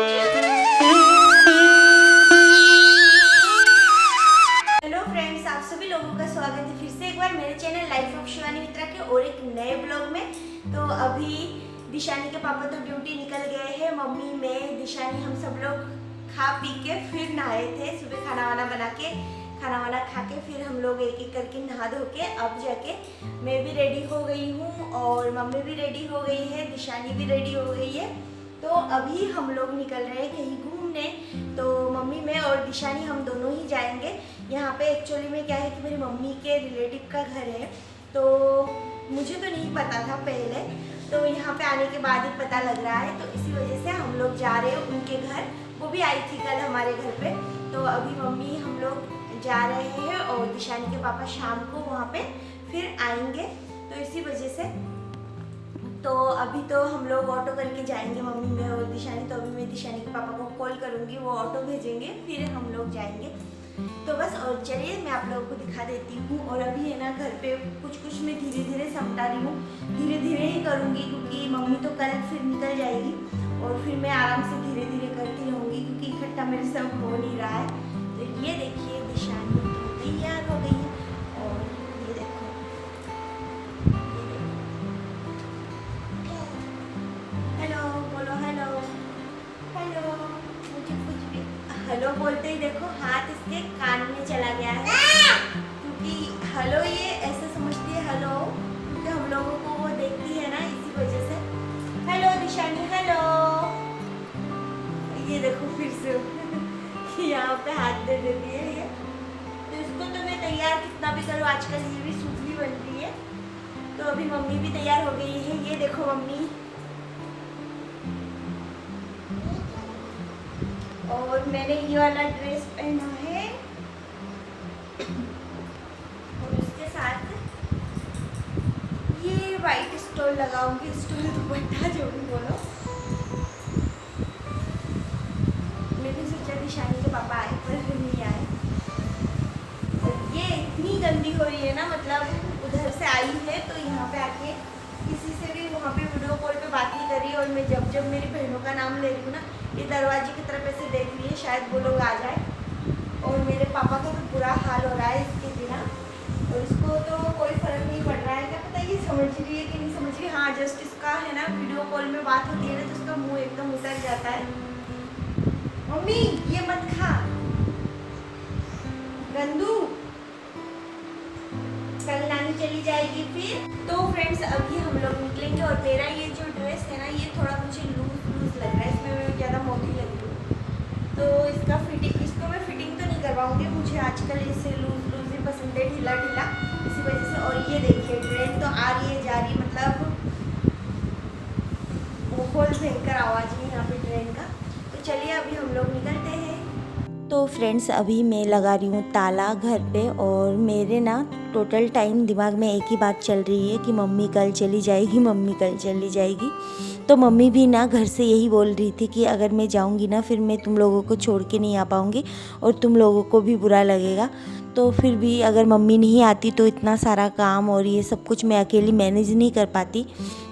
Hello friends, आप सभी लोगों का स्वागत है फिर से एक बार मेरे चैनल लाइफ ऑफ शिवानी मित्रा के और एक नए ब्लॉग में। तो अभी दिशानी के पापा तो ड्यूटी निकल गए हैं। मम्मी, मैं, दिशानी हम सब लोग खा पी के फिर नहाए थे। सुबह खाना वाना बना के, खाना वाना खा के फिर हम लोग एक एक करके नहा धो के अब जाके मैं भी रेडी हो गई हूँ और मम्मी भी रेडी हो गई है, दिशानी भी रेडी हो गई है। तो अभी हम लोग निकल रहे हैं कहीं घूमने। तो मम्मी, मैं और दिशानी हम दोनों ही जाएंगे। यहाँ पे एक्चुअली में क्या है कि मेरी मम्मी के रिलेटिव का घर है, तो मुझे तो नहीं पता था पहले, तो यहाँ पे आने के बाद ही पता लग रहा है। तो इसी वजह से हम लोग जा रहे हैं उनके घर। वो भी आई थी कल हमारे घर पे। तो अभी मम्मी हम लोग जा रहे हैं और दिशानी के पापा शाम को वहाँ पे फिर आएंगे। तो इसी वजह से तो अभी तो हम लोग ऑटो करके जाएंगे, मम्मी, मैं और दिशानी। तो अभी मैं दिशानी के पापा को कॉल करूँगी, वो ऑटो भेजेंगे, फिर हम लोग जाएंगे। तो बस, और चलिए मैं आप लोगों को दिखा देती हूँ। और अभी है ना घर पे कुछ मैं धीरे धीरे समटा रही हूँ, धीरे धीरे ही करूँगी क्योंकि मम्मी तो कल फिर निकल जाएगी और फिर मैं आराम से धीरे धीरे करती रहूँगी क्योंकि इकट्ठा मेरे से हो नहीं रहा है। तो ये देखिए दिशानी तो तैयार हो गई है और ये देखो, हेलो बोलो, हेलो हेलो। मुझे कुछ भी हेलो बोलते ही देखो हाथ इसके कान में चला गया है क्योंकि हेलो ये ऐसे समझती है हेलो, क्योंकि हम लोगों को वो देखती है ना, इसी वजह से। Hello Dishani, hello. ये देखो फिर से यहाँ पे हाथ दे देती है ये। तो इसको तो मैं तैयार कितना भी करूँ, आजकल ये भी सूखी बन रही है। तो अभी मम्मी भी तैयार हो गई है। ये देखो मम्मी, और मैंने ये वाला ड्रेस पहना है और उसके साथ ये वाइट स्टोल लगाऊंगी, स्टोल दुपट्टा जो भी बोलो। मैंने सोचा दिशानी के पापा आए पर नहीं आए। और ये इतनी गंदी हो रही है ना, मतलब उधर से आई है तो यहाँ पे आके किसी से भी वहाँ पे वीडियो कॉल पे बात नहीं कर रही है। और मैं जब मेरी बहनों का नाम ले रही हूँ ना, ये दरवाजे की तरफ ऐसे देख रही है, शायद वो लोग आ जाए। और मेरे पापा का तो बुरा हाल हो रहा है इसके बिना, और इसको तो कोई फर्क नहीं पड़ रहा है। क्या पता ये समझ रही है कि नहीं समझ रही। हाँ, जस्ट इसका है ना वीडियो कॉल में बात होती है ना तो उसका मुँह एकदम उतर जाता है। मम्मी ये मत खा गंदू, कल नानी चली जाएगी फिर। तो फ्रेंड्स अभी हम लोग निकलेंगे और मेरा ये जो ड्रेस है ना, ये थोड़ा मुझे लूज लग रहा है, इसमें मैं ज़्यादा मोटी लग रही हूँ। तो इसका फिटिंग, इसको मैं फिटिंग तो नहीं करवाऊँगी, मुझे आजकल इसे लूज ही पसंद है, ढीला ढीला, इसी वजह से। और ये देखिए ट्रेन तो आ रही है जा रही है, मतलब बहुत भयंकर आवाज़ है यहाँ पे ट्रेन का। तो चलिए अभी हम लोग निकलते हैं। तो फ्रेंड्स अभी मैं लगा रही हूँ ताला घर पे, और मेरे ना टोटल टाइम दिमाग में एक ही बात चल रही है कि मम्मी कल चली जाएगी, मम्मी कल चली जाएगी। तो मम्मी भी ना घर से यही बोल रही थी कि अगर मैं जाऊँगी ना फिर मैं तुम लोगों को छोड़ के नहीं आ पाऊँगी और तुम लोगों को भी बुरा लगेगा। तो फिर भी अगर मम्मी नहीं आती तो इतना सारा काम और ये सब कुछ मैं अकेली मैनेज नहीं कर पाती,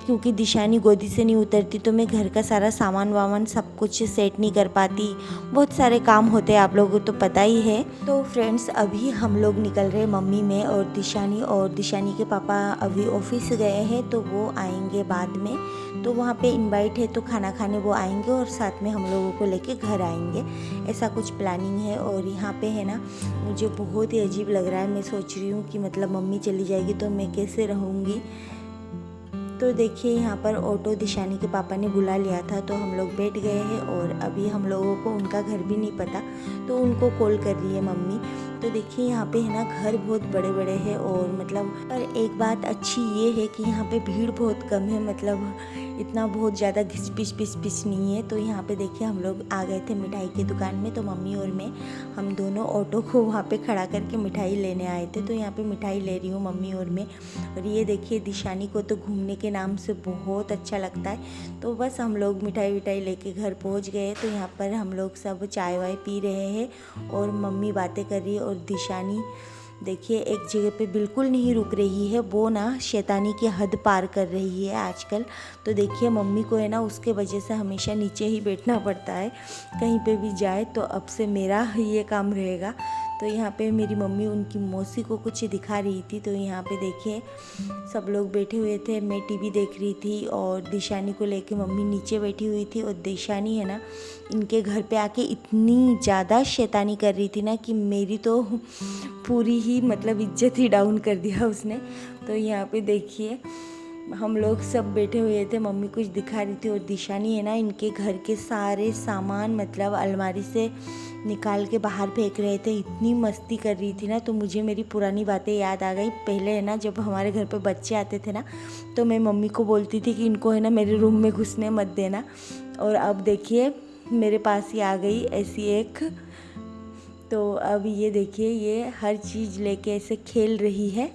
क्योंकि दिशानी गोदी से नहीं उतरती तो मैं घर का सारा सामान वामान सब कुछ सेट नहीं कर पाती, बहुत सारे काम होते हैं, आप लोगों को तो पता ही है। तो फ्रेंड्स अभी हम लोग निकल रहे, मम्मी, मैं और दिशानी के पापा अभी ऑफिस गए हैं तो वो आएंगे बाद में। तो वहाँ पे इनवाइट है तो खाना खाने वो आएंगे और साथ में हम लोगों को लेके घर आएंगे, ऐसा कुछ प्लानिंग है। और यहाँ पे है ना मुझे बहुत ही अजीब लग रहा है, मैं सोच रही हूँ कि मतलब मम्मी चली जाएगी तो मैं कैसे रहूँगी। तो देखिए यहाँ पर ऑटो दिशानी के पापा ने बुला लिया था तो हम लोग बैठ गए हैं। और अभी हम लोगों को उनका घर भी नहीं पता तो उनको कॉल कर रही है मम्मी। तो देखिए यहाँ पे है ना घर बहुत बड़े बड़े हैं, और मतलब पर एक बात अच्छी ये है कि यहाँ पे भीड़ बहुत कम है, मतलब इतना बहुत ज़्यादा घिस पिस नहीं है। तो यहाँ पे देखिए हम लोग आ गए थे मिठाई की दुकान में, तो मम्मी और मैं हम दोनों ऑटो को वहाँ पे खड़ा करके मिठाई लेने आए थे। तो यहाँ पे मिठाई ले रही हूँ मम्मी और मैं। और ये देखिए दिशानी को तो घूमने के नाम से बहुत अच्छा लगता है। तो बस हम लोग मिठाई विठाई लेके घर पहुँच गए। तो यहाँ पर हम लोग सब चाय वाय पी रहे हैं और मम्मी बातें कर रही है और दिशानी देखिए एक जगह पे बिल्कुल नहीं रुक रही है, वो ना शैतानी की हद पार कर रही है आजकल। तो देखिए मम्मी को है ना उसके वजह से हमेशा नीचे ही बैठना पड़ता है, कहीं पे भी जाए तो अब से मेरा ये काम रहेगा। तो यहाँ पे मेरी मम्मी उनकी मौसी को कुछ दिखा रही थी। तो यहाँ पे देखिए सब लोग बैठे हुए थे, मैं टीवी देख रही थी और दिशानी को लेके मम्मी नीचे बैठी हुई थी। और दिशानी है ना इनके घर पे आके इतनी ज़्यादा शैतानी कर रही थी ना कि मेरी तो पूरी ही मतलब इज्जत ही डाउन कर दिया उसने। तो यहाँ पे देखिए हम लोग सब बैठे हुए थे, मम्मी कुछ दिखा रही थी और दिशानी है ना इनके घर के सारे सामान मतलब अलमारी से निकाल के बाहर फेंक रहे थे। इतनी मस्ती कर रही थी ना, तो मुझे मेरी पुरानी बातें याद आ गई। पहले है ना जब हमारे घर पे बच्चे आते थे ना, तो मैं मम्मी को बोलती थी कि इनको है ना मेरे रूम में घुसने मत देना। और अब देखिए मेरे पास ही आ गई ऐसी एक। तो अब ये देखिए ये हर चीज़ लेके ऐसे खेल रही है।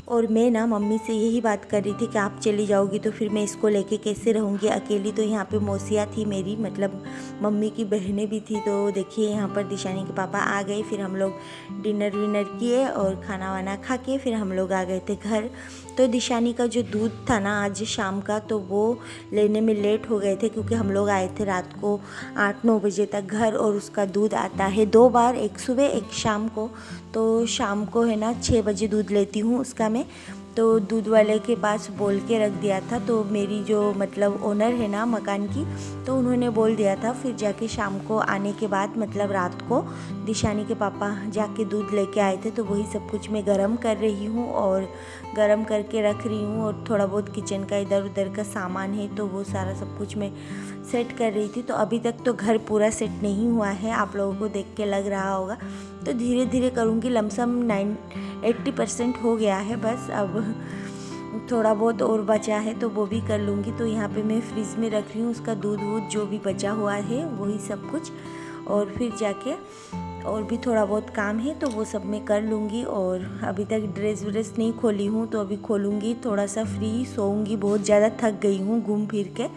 और मैं ना मम्मी से यही बात कर रही थी कि आप चली जाओगी तो फिर मैं इसको लेके कैसे रहूँगी अकेली। तो यहाँ पे मौसिया थी मेरी, मतलब मम्मी की बहनें भी थी। तो देखिए यहाँ पर दिशानी के पापा आ गए, फिर हम लोग डिनर विनर किए और खाना वाना खा के फिर हम लोग आ गए थे घर। तो दिशानी का जो दूध था ना आज शाम का, तो वो लेने में लेट हो गए थे क्योंकि हम लोग आए थे रात को 8-9 बजे तक घर। और उसका दूध आता है 2 बार, एक सुबह एक शाम को। तो शाम को है ना 6 बजे दूध लेती हूँ उसका मैं। तो दूध वाले के पास बोल के रख दिया था, तो मेरी जो मतलब ओनर है ना मकान की, तो उन्होंने बोल दिया था। फिर जाके शाम को आने के बाद मतलब रात को दिशानी के पापा जाके दूध लेके आए थे। तो वही सब कुछ मैं गरम कर रही हूँ और गरम करके रख रही हूँ। और थोड़ा बहुत किचन का इधर उधर का सामान है तो वो सारा सब कुछ मैं सेट कर रही थी। तो अभी तक तो घर पूरा सेट नहीं हुआ है, आप लोगों को देख के लग रहा होगा। तो धीरे धीरे करूँगी, लमसम 80% हो गया है, बस अब थोड़ा बहुत और बचा है तो वो भी कर लूँगी। तो यहाँ पे मैं फ्रिज में रख रही हूँ उसका दूध वूध जो भी बचा हुआ है वही सब कुछ। और फिर जाके और भी थोड़ा बहुत काम है तो वो सब मैं कर लूँगी। और अभी तक ड्रेस व्रेस नहीं खोली हूँ, तो अभी खोलूँगी, थोड़ा सा फ्री सोऊंगी, बहुत ज़्यादा थक गई हूँ घूम फिर के।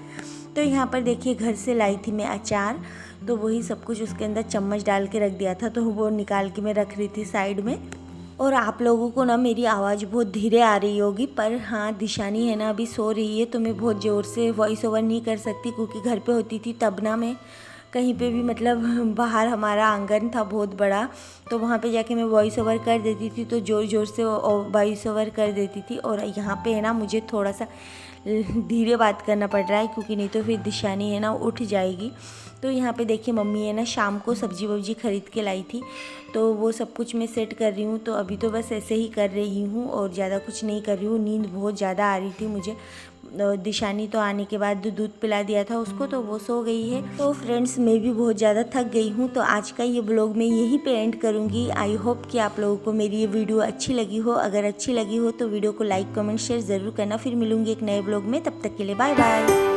तो यहाँ पर देखिए घर से लाई थी मैं अचार, तो वही सब कुछ उसके अंदर चम्मच डाल के रख दिया था, तो वो निकाल के मैं रख रही थी साइड में। और आप लोगों को ना मेरी आवाज़ बहुत धीरे आ रही होगी, पर हाँ दिशानी है ना अभी सो रही है तो मैं बहुत ज़ोर से वॉइस ओवर नहीं कर सकती, क्योंकि घर पे होती थी तब ना मैं कहीं पे भी मतलब बाहर हमारा आंगन था बहुत बड़ा, तो वहाँ पे जाके मैं वॉइस ओवर कर देती थी, तो ज़ोर ज़ोर से वॉइस ओवर कर देती थी। और यहाँ पे है ना मुझे थोड़ा सा धीरे बात करना पड़ रहा है, क्योंकि नहीं तो फिर दिशानी है ना उठ जाएगी। तो यहाँ पे देखिए मम्मी है ना शाम को सब्जी वब्जी खरीद के लाई थी, तो वो सब कुछ मैं सेट कर रही हूँ। तो अभी तो बस ऐसे ही कर रही हूँ और ज़्यादा कुछ नहीं कर रही हूँ। नींद बहुत ज़्यादा आ रही थी मुझे। दिशानी तो आने के बाद दूध पिला दिया था उसको, तो वो सो गई है। तो फ्रेंड्स मैं भी बहुत ज़्यादा थक गई हूँ, तो आज का ये ब्लॉग मैं यहीं पे एंड करूँगी। आई होप कि आप लोगों को मेरी ये वीडियो अच्छी लगी हो। अगर अच्छी लगी हो तो वीडियो को लाइक कमेंट शेयर ज़रूर करना। फिर मिलूँगी एक नए ब्लॉग में, तब तक के लिए बाय बाय।